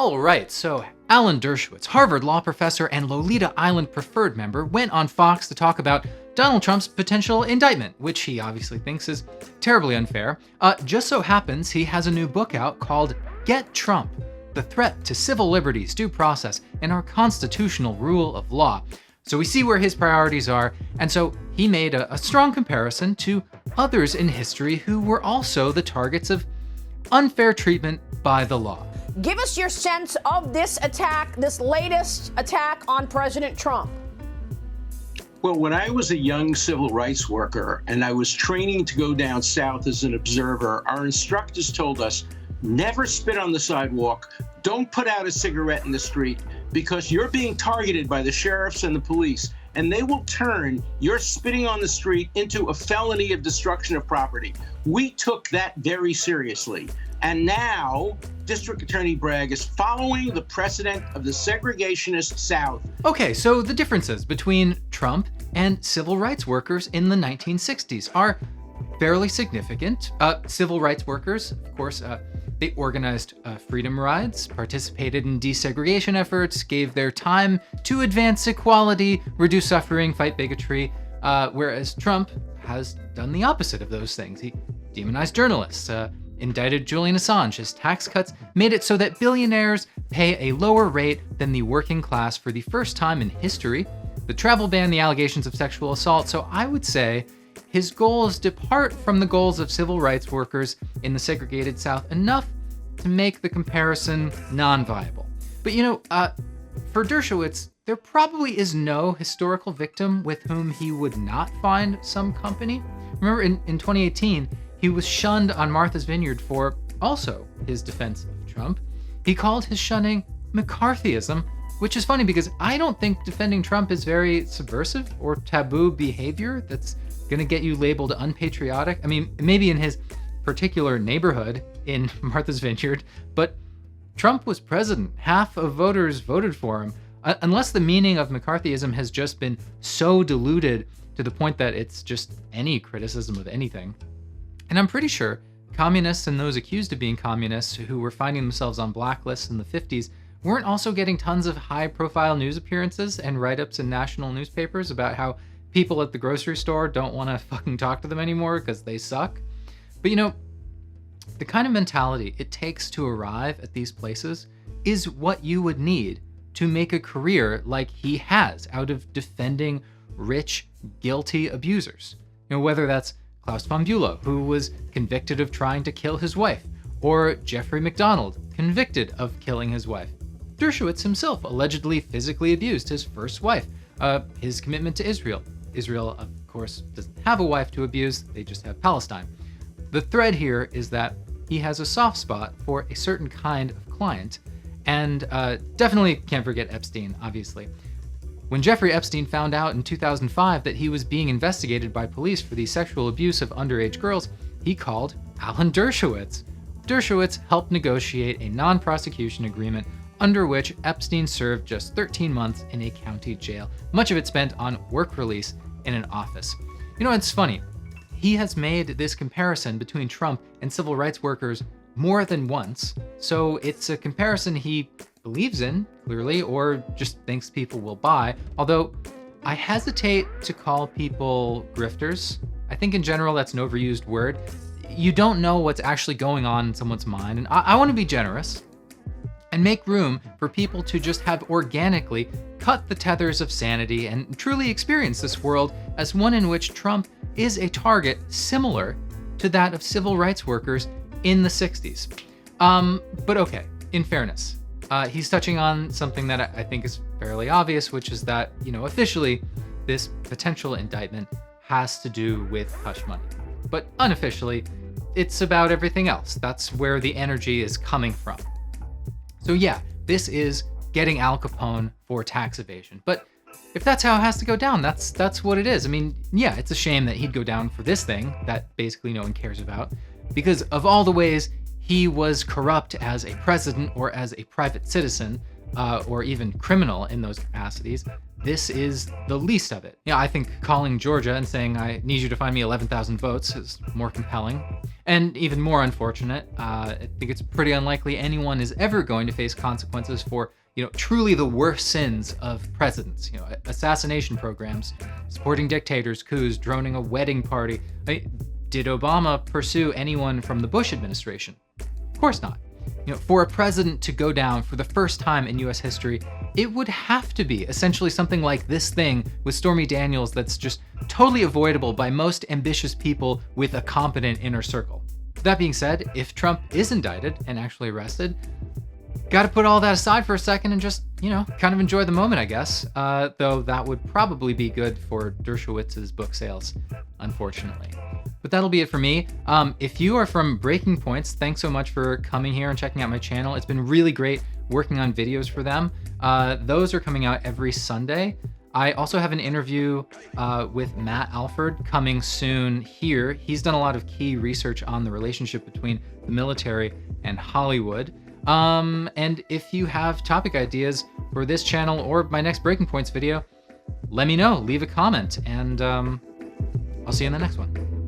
All right, so Alan Dershowitz, Harvard law professor and Lolita Island preferred member, went on Fox to talk about Donald Trump's potential indictment, which he obviously thinks is terribly unfair. Just so happens he has a new book out called Get Trump: The Threat to Civil Liberties, Due Process, and Our Constitutional Rule of Law. So we see where his priorities are, and so he made a strong comparison to others in history who were also the targets of unfair treatment by the law. Give us your sense of this attack, this latest attack on President Trump. Well, when I was a young civil rights worker and I was training to go down south as an observer, our instructors told us, never spit on the sidewalk, don't put out a cigarette in the street, because you're being targeted by the sheriffs and the police, and they will turn your spitting on the street into a felony of destruction of property. We took that very seriously. And now, District Attorney Bragg is following the precedent of the segregationist South. Okay, so the differences between Trump and civil rights workers in the 1960s are fairly significant. Civil rights workers, of course, they organized freedom rides, participated in desegregation efforts, gave their time to advance equality, reduce suffering, fight bigotry, whereas Trump has done the opposite of those things. He demonized journalists, indicted Julian Assange. His tax cuts made it so that billionaires pay a lower rate than the working class for the first time in history. The travel ban, the allegations of sexual assault. So I would say his goals depart from the goals of civil rights workers in the segregated South enough to make the comparison non-viable. But for Dershowitz, there probably is no historical victim with whom he would not find some company. Remember in 2018, he was shunned on Martha's Vineyard for also his defense of Trump. He called his shunning McCarthyism, which is funny because I don't think defending Trump is very subversive or taboo behavior that's going to get you labeled unpatriotic. I mean, maybe in his particular neighborhood in Martha's Vineyard, but Trump was president. Half of voters voted for him. Unless the meaning of McCarthyism has just been so diluted to the point that it's just any criticism of anything. And I'm pretty sure communists and those accused of being communists who were finding themselves on blacklists in the 50s weren't also getting tons of high-profile news appearances and write-ups in national newspapers about how people at the grocery store don't want to fucking talk to them anymore because they suck. But the kind of mentality it takes to arrive at these places is what you would need to make a career like he has out of defending rich, guilty abusers. Whether that's Klaus von Bülow, who was convicted of trying to kill his wife, or Jeffrey McDonald, convicted of killing his wife. Dershowitz himself allegedly physically abused his first wife. His commitment to Israel. Israel, of course, doesn't have a wife to abuse, they just have Palestine. The thread here is that he has a soft spot for a certain kind of client, and definitely can't forget Epstein, obviously. When Jeffrey Epstein found out in 2005 that he was being investigated by police for the sexual abuse of underage girls, he called Alan Dershowitz. Dershowitz helped negotiate a non-prosecution agreement under which Epstein served just 13 months in a county jail, much of it spent on work release in an office. It's funny. He has made this comparison between Trump and civil rights workers more than once, so it's a comparison he believes in, clearly, or just thinks people will buy, although I hesitate to call people grifters. I think in general that's an overused word. You don't know what's actually going on in someone's mind, and I want to be generous and make room for people to just have organically cut the tethers of sanity and truly experience this world as one in which Trump is a target similar to that of civil rights workers in the 60s. But okay, in fairness, he's touching on something that I think is fairly obvious, which is that, officially, this potential indictment has to do with hush money. But unofficially, it's about everything else. That's where the energy is coming from. So yeah, this is getting Al Capone for tax evasion. But if that's how it has to go down, that's what it is. I mean, yeah, it's a shame that he'd go down for this thing that basically no one cares about, because of all the ways he was corrupt as a president or as a private citizen, or even criminal in those capacities, this is the least of it. I think calling Georgia and saying, I need you to find me 11,000 votes is more compelling. And even more unfortunate, I think it's pretty unlikely anyone is ever going to face consequences for, truly the worst sins of presidents. Assassination programs, supporting dictators, coups, droning a wedding party. Did Obama pursue anyone from the Bush administration? Of course not. For a president to go down for the first time in US history, it would have to be essentially something like this thing with Stormy Daniels that's just totally avoidable by most ambitious people with a competent inner circle. That being said, if Trump is indicted and actually arrested, got to put all that aside for a second and just, kind of enjoy the moment, I guess. Though that would probably be good for Dershowitz's book sales, unfortunately. But that'll be it for me. If you are from Breaking Points, thanks so much for coming here and checking out my channel. It's been really great working on videos for them. Those are coming out every Sunday. I also have an interview with Matt Alford coming soon here. He's done a lot of key research on the relationship between the military and Hollywood. And if you have topic ideas for this channel or my next Breaking Points video, let me know, leave a comment, and I'll see you in the next one.